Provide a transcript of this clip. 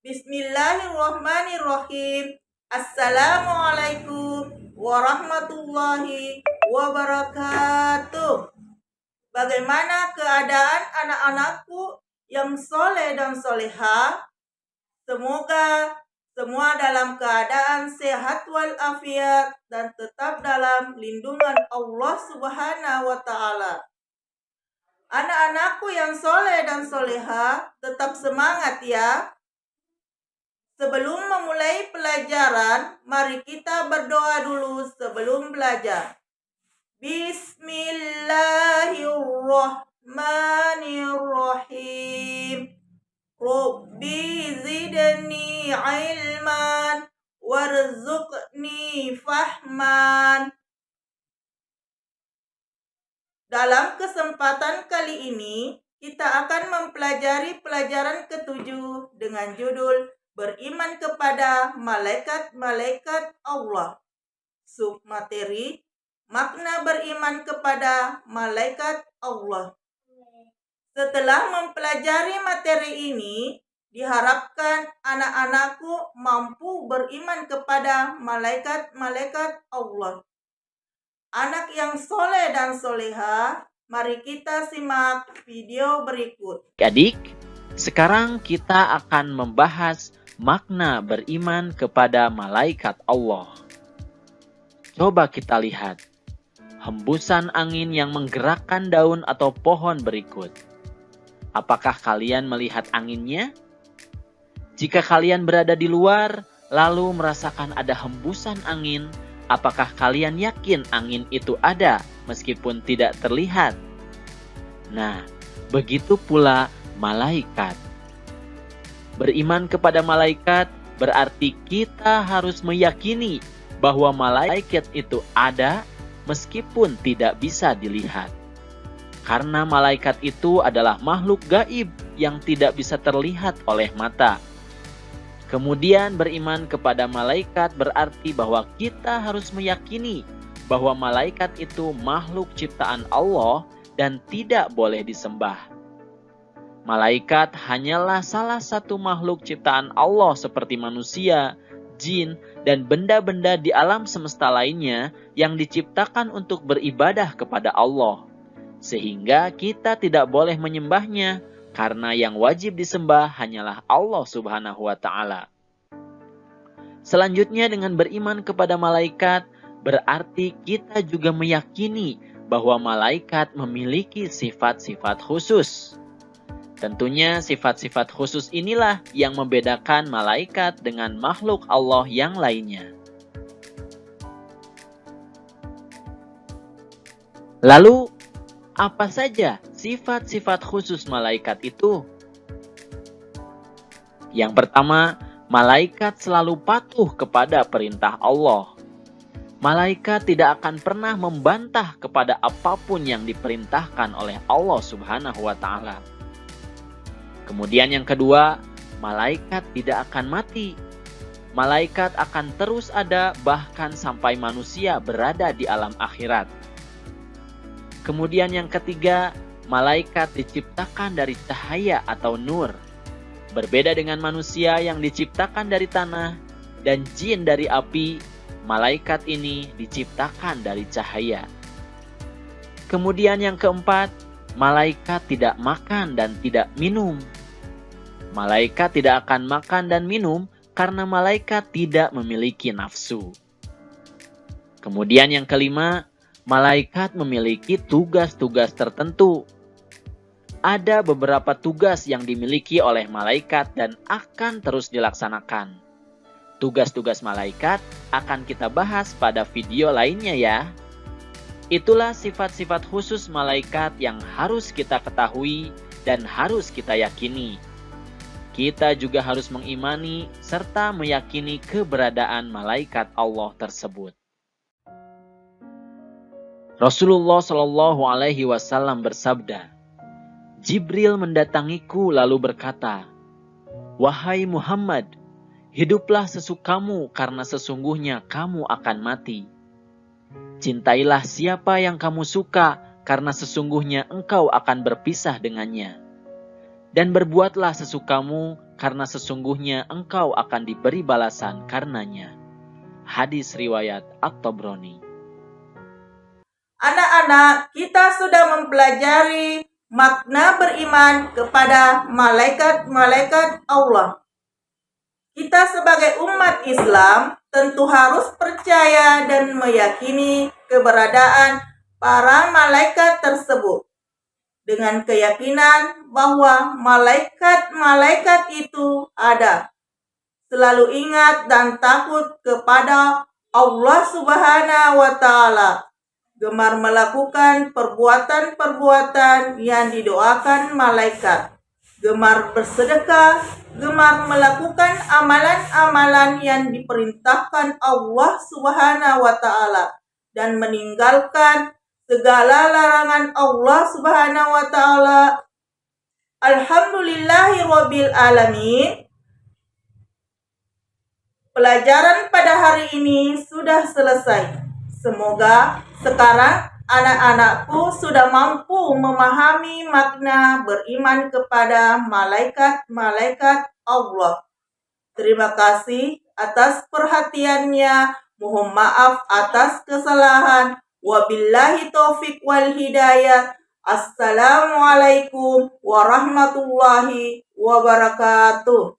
Bismillahirrahmanirrahim. Assalamualaikum warahmatullahi wabarakatuh. Bagaimana keadaan anak-anakku yang soleh dan soleha? Semoga semua dalam keadaan sehat walafiat dan tetap dalam lindungan Allah Subhanahu wa Ta'ala. Anak-anakku yang soleh dan soleha, tetap semangat ya. Sebelum memulai pelajaran, mari kita berdoa dulu sebelum belajar. Bismillahirrahmanirrahim. Rabbi zidni ilman warzuqni fahman. Dalam kesempatan kali ini, kita akan mempelajari pelajaran ke-7 dengan judul Beriman kepada malaikat-malaikat Allah. Submateri, makna beriman kepada malaikat Allah. Setelah mempelajari materi ini, diharapkan anak-anakku mampu beriman kepada malaikat-malaikat Allah. Anak yang soleh dan soleha, mari kita simak video berikut. Adik, sekarang kita akan membahas makna beriman kepada malaikat Allah. Coba kita lihat hembusan angin yang menggerakkan daun atau pohon berikut. Apakah kalian melihat anginnya? Jika kalian berada di luar, lalu merasakan ada hembusan angin, apakah kalian yakin angin itu ada meskipun tidak terlihat? Nah, begitu pula malaikat. Beriman kepada malaikat berarti kita harus meyakini bahwa malaikat itu ada meskipun tidak bisa dilihat. Karena malaikat itu adalah makhluk gaib yang tidak bisa terlihat oleh mata. Kemudian beriman kepada malaikat berarti bahwa kita harus meyakini bahwa malaikat itu makhluk ciptaan Allah dan tidak boleh disembah. Malaikat hanyalah salah satu makhluk ciptaan Allah seperti manusia, jin, dan benda-benda di alam semesta lainnya yang diciptakan untuk beribadah kepada Allah. Sehingga kita tidak boleh menyembahnya, karena yang wajib disembah hanyalah Allah Subhanahu wa Ta'ala. Selanjutnya, dengan beriman kepada malaikat, berarti kita juga meyakini bahwa malaikat memiliki sifat-sifat khusus. Tentunya sifat-sifat khusus inilah yang membedakan malaikat dengan makhluk Allah yang lainnya. Lalu, apa saja sifat-sifat khusus malaikat itu? Yang pertama, malaikat selalu patuh kepada perintah Allah. Malaikat tidak akan pernah membantah kepada apapun yang diperintahkan oleh Allah Subhanahu wa Ta'ala. Kemudian yang kedua, malaikat tidak akan mati. Malaikat akan terus ada bahkan sampai manusia berada di alam akhirat. Kemudian yang ketiga, malaikat diciptakan dari cahaya atau nur. Berbeda dengan manusia yang diciptakan dari tanah dan jin dari api, malaikat ini diciptakan dari cahaya. Kemudian yang keempat, malaikat tidak makan dan tidak minum. Malaikat tidak akan makan dan minum karena malaikat tidak memiliki nafsu. Kemudian yang kelima, malaikat memiliki tugas-tugas tertentu. Ada beberapa tugas yang dimiliki oleh malaikat dan akan terus dilaksanakan. Tugas-tugas malaikat akan kita bahas pada video lainnya ya. Itulah sifat-sifat khusus malaikat yang harus kita ketahui dan harus kita yakini. Kita juga harus mengimani serta meyakini keberadaan malaikat Allah tersebut. Rasulullah Shallallahu Alaihi Wasallam bersabda, Jibril mendatangiku lalu berkata, "Wahai Muhammad, hiduplah sesukamu karena sesungguhnya kamu akan mati. Cintailah siapa yang kamu suka karena sesungguhnya engkau akan berpisah dengannya. Dan berbuatlah sesukamu karena sesungguhnya engkau akan diberi balasan karenanya. Hadis riwayat At-Tabrani. Anak-anak, kita sudah mempelajari makna beriman kepada malaikat-malaikat Allah. Kita sebagai umat Islam tentu harus percaya dan meyakini keberadaan para malaikat tersebut. Dengan keyakinan bahwa malaikat-malaikat itu ada. Selalu ingat dan takut kepada Allah Subhanahu wa Ta'ala. Gemar melakukan perbuatan-perbuatan yang didoakan malaikat. Gemar bersedekah, gemar melakukan amalan-amalan yang diperintahkan Allah Subhanahu wa Ta'ala dan meninggalkan segala larangan Allah Subhanahu wa Ta'ala. Alhamdulillahirabbil alamin. Pelajaran pada hari ini sudah selesai. Semoga sekarang anak-anakku sudah mampu memahami makna beriman kepada malaikat-malaikat Allah. Terima kasih atas perhatiannya. Mohon maaf atas kesalahan. Wabillahi taufik wal hidayah. Assalamualaikum warahmatullahi wabarakatuh.